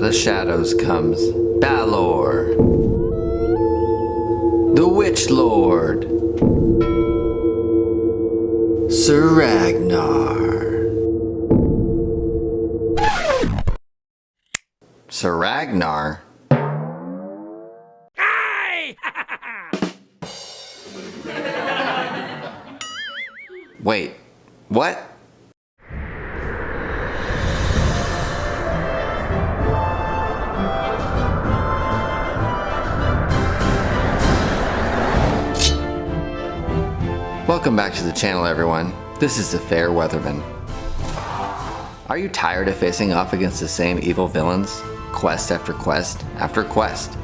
of the shadows comes Balor, the Witch Lord, Sir Ragnar. Sir Ragnar? Wait, what? Welcome back to the channel, everyone. This is the Fair Weatherman. Are you tired of facing off against the same evil villains, quest after quest after quest,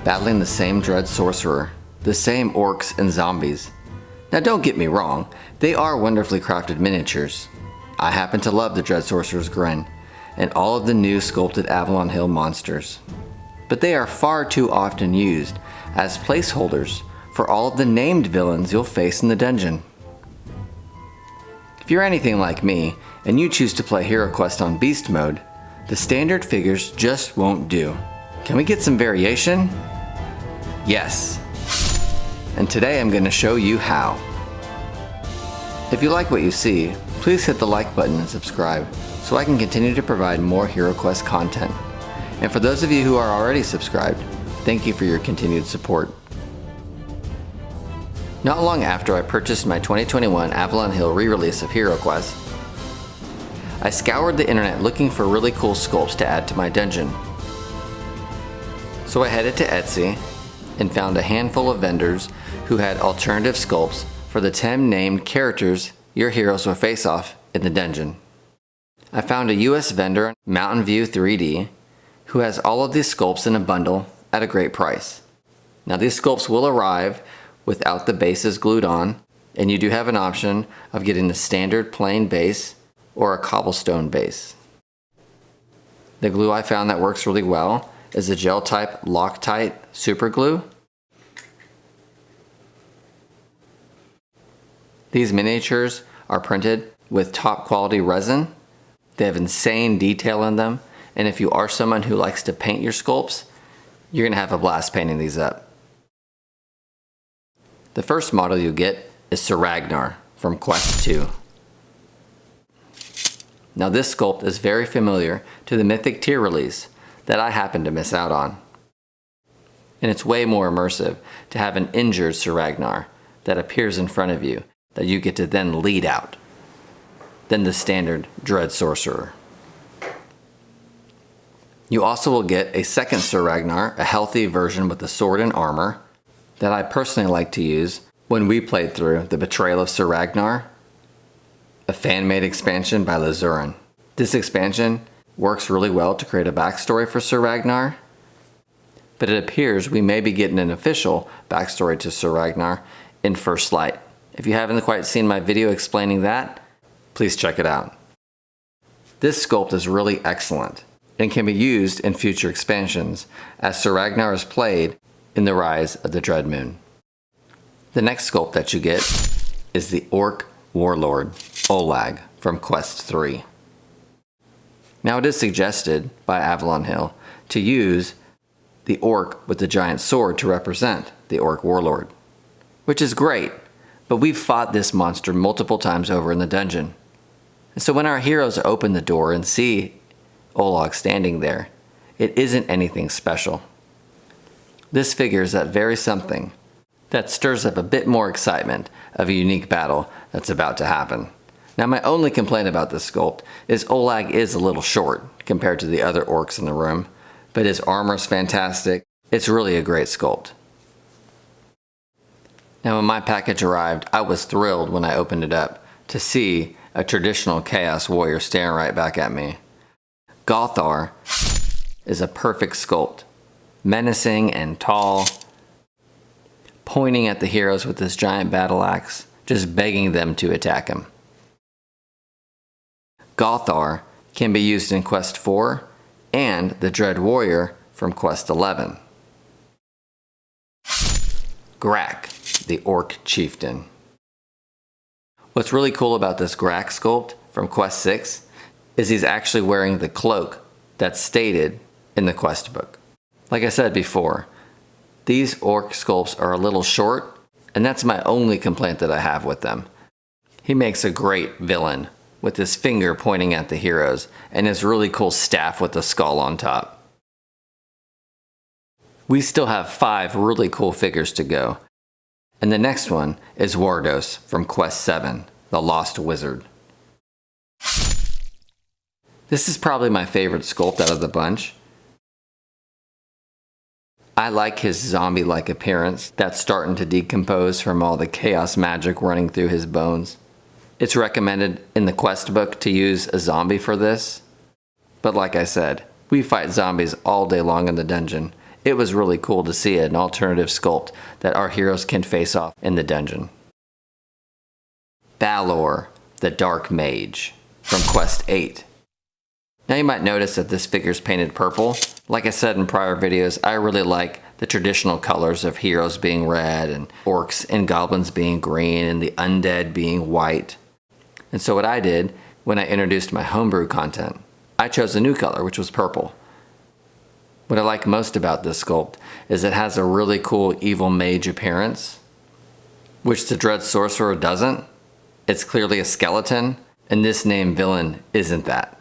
battling the same Dread Sorcerer, the same orcs and zombies? Now don't get me wrong, they are wonderfully crafted miniatures. I happen to love the Dread Sorcerer's grin, and all of the new sculpted Avalon Hill monsters. But they are far too often used as placeholders for all of the named villains you'll face in the dungeon. If you're anything like me, and you choose to play HeroQuest on Beast Mode, the standard figures just won't do. Can we get some variation? Yes. And today I'm going to show you how. If you like what you see, please hit the like button and subscribe so I can continue to provide more HeroQuest content. And for those of you who are already subscribed, thank you for your continued support. Not long after I purchased my 2021 Avalon Hill re-release of HeroQuest, I scoured the internet looking for really cool sculpts to add to my dungeon. So I headed to Etsy and found a handful of vendors who had alternative sculpts for the 10 named characters your heroes will face off in the dungeon. I found a US vendor, Mountain View 3D, who has all of these sculpts in a bundle at a great price. Now these sculpts will arrive without the bases glued on, and you do have an option of getting the standard plain base or a cobblestone base. The glue I found that works really well is the gel type Loctite super glue. These miniatures are printed with top quality resin. They have insane detail in them, and if you are someone who likes to paint your sculpts, you're gonna have a blast painting these up. The first model you get is Sir Ragnar from Quest 2. Now this sculpt is very familiar to the Mythic tier release that I happened to miss out on. And it's way more immersive to have an injured Sir Ragnar that appears in front of you that you get to then lead out than the standard Dread Sorcerer. You also will get a second Sir Ragnar, a healthy version with the sword and armor that I personally like to use when we played through The Betrayal of Sir Ragnar, a fan-made expansion by Lazurin. This expansion works really well to create a backstory for Sir Ragnar, but it appears we may be getting an official backstory to Sir Ragnar in First Light. If you haven't quite seen my video explaining that, please check it out. This sculpt is really excellent and can be used in future expansions as Sir Ragnar is played in the Rise of the Dread Moon. The next sculpt that you get is the Orc Warlord, Ulag, from Quest 3. Now it is suggested by Avalon Hill to use the orc with the giant sword to represent the Orc Warlord, which is great, but we've fought this monster multiple times over in the dungeon. And so when our heroes open the door and see Ulag standing there, it isn't anything special. This figure is that very something that stirs up a bit more excitement of a unique battle that's about to happen. Now my only complaint about this sculpt is Ulag is a little short compared to the other orcs in the room, but his armor is fantastic. It's really a great sculpt. Now when my package arrived, I was thrilled when I opened it up to see a traditional Chaos Warrior staring right back at me. Gulthor is a perfect sculpt, menacing and tall, pointing at the heroes with this giant battle axe, just begging them to attack him. Gulthor can be used in Quest 4 and the Dread Warrior from Quest 11. Grak, the Orc Chieftain. What's really cool about this Grak sculpt from Quest 6 is he's actually wearing the cloak that's stated in the quest book. Like I said before, these orc sculpts are a little short, and that's my only complaint that I have with them. He makes a great villain with his finger pointing at the heroes and his really cool staff with the skull on top. We still have 5 really cool figures to go, and the next one is Wardoz from Quest 7, the Lost Wizard. This is probably my favorite sculpt out of the bunch. I like his zombie-like appearance that's starting to decompose from all the chaos magic running through his bones. It's recommended in the quest book to use a zombie for this, but like I said, we fight zombies all day long in the dungeon. It was really cool to see an alternative sculpt that our heroes can face off in the dungeon. Balor, the Dark Mage, from Quest 8. Now you might notice that this figure is painted purple. Like I said in prior videos, I really like the traditional colors of heroes being red and orcs and goblins being green and the undead being white. And so what I did when I introduced my homebrew content, I chose a new color, which was purple. What I like most about this sculpt is it has a really cool evil mage appearance, which the Dread Sorcerer doesn't. It's clearly a skeleton, and this named villain isn't that.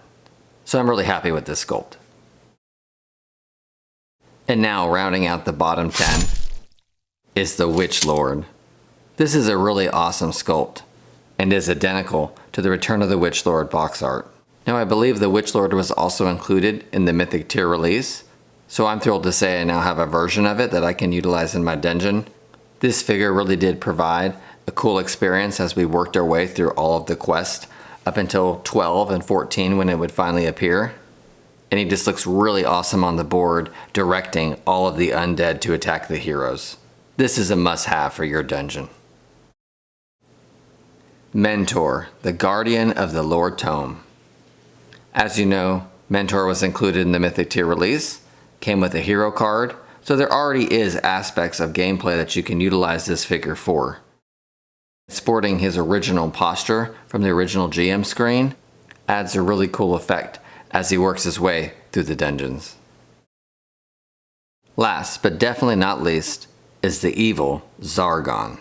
So I'm really happy with this sculpt. And now rounding out the bottom 10 is the Witchlord. This is a really awesome sculpt and is identical to the Return of the Witchlord box art. Now I believe the Witchlord was also included in the Mythic tier release, so I'm thrilled to say I now have a version of it that I can utilize in my dungeon. This figure really did provide a cool experience as we worked our way through all of the quests up until 12 and 14 when it would finally appear. And he just looks really awesome on the board, directing all of the undead to attack the heroes. This is a must-have for your dungeon. Mentor, the Guardian of the Lord Tome. As you know, Mentor was included in the Mythic tier release, came with a hero card, so there already is aspects of gameplay that you can utilize this figure for. Sporting his original posture from the original GM screen adds a really cool effect as he works his way through the dungeons. Last, but definitely not least, is the evil Zargon.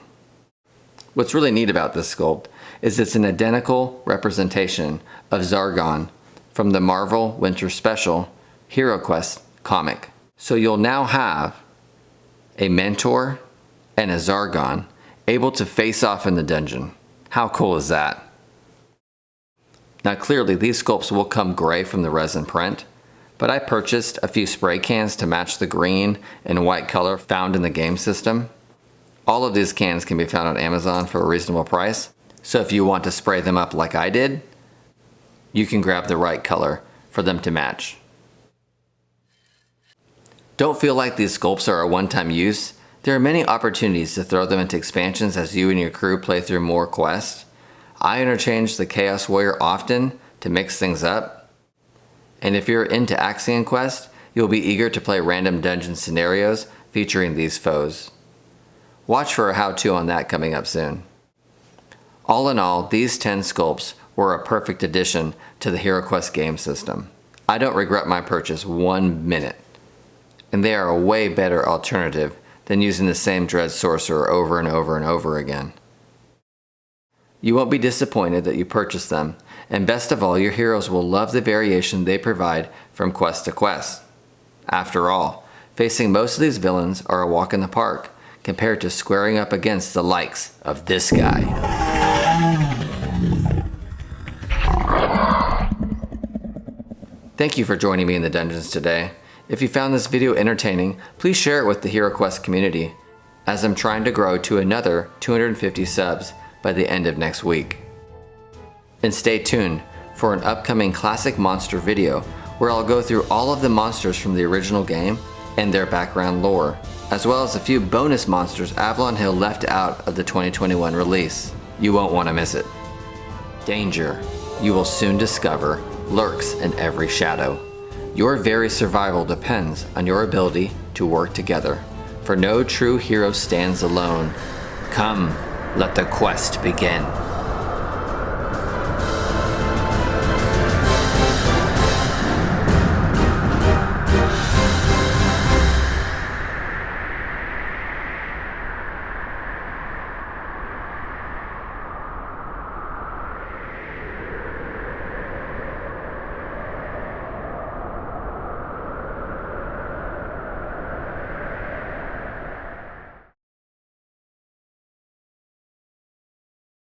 What's really neat about this sculpt is it's an identical representation of Zargon from the Marvel Winter Special HeroQuest comic. So you'll now have a Mentor and a Zargon able to face off in the dungeon. How cool is that? Now clearly these sculpts will come gray from the resin print, but I purchased a few spray cans to match the green and white color found in the game system. All of these cans can be found on Amazon for a reasonable price, so if you want to spray them up like I did, you can grab the right color for them to match. Don't feel like these sculpts are a one-time use. There are many opportunities to throw them into expansions as you and your crew play through more quests. I interchange the Chaos Warrior often to mix things up. And if you're into Axion Quest, you'll be eager to play random dungeon scenarios featuring these foes. Watch for a how-to on that coming up soon. All in all, these 10 sculpts were a perfect addition to the HeroQuest game system. I don't regret my purchase 1 minute. And they are a way better alternative than using the same Dread Sorcerer over and over and over again. You won't be disappointed that you purchased them, and best of all, your heroes will love the variation they provide from quest to quest. After all, facing most of these villains are a walk in the park, compared to squaring up against the likes of this guy. Thank you for joining me in the dungeons today. If you found this video entertaining, please share it with the HeroQuest community, as I'm trying to grow to another 250 subs by the end of next week. And stay tuned for an upcoming classic monster video where I'll go through all of the monsters from the original game and their background lore, as well as a few bonus monsters Avalon Hill left out of the 2021 release. You won't want to miss it. Danger, you will soon discover, lurks in every shadow. Your very survival depends on your ability to work together, for no true hero stands alone. Come, let the quest begin.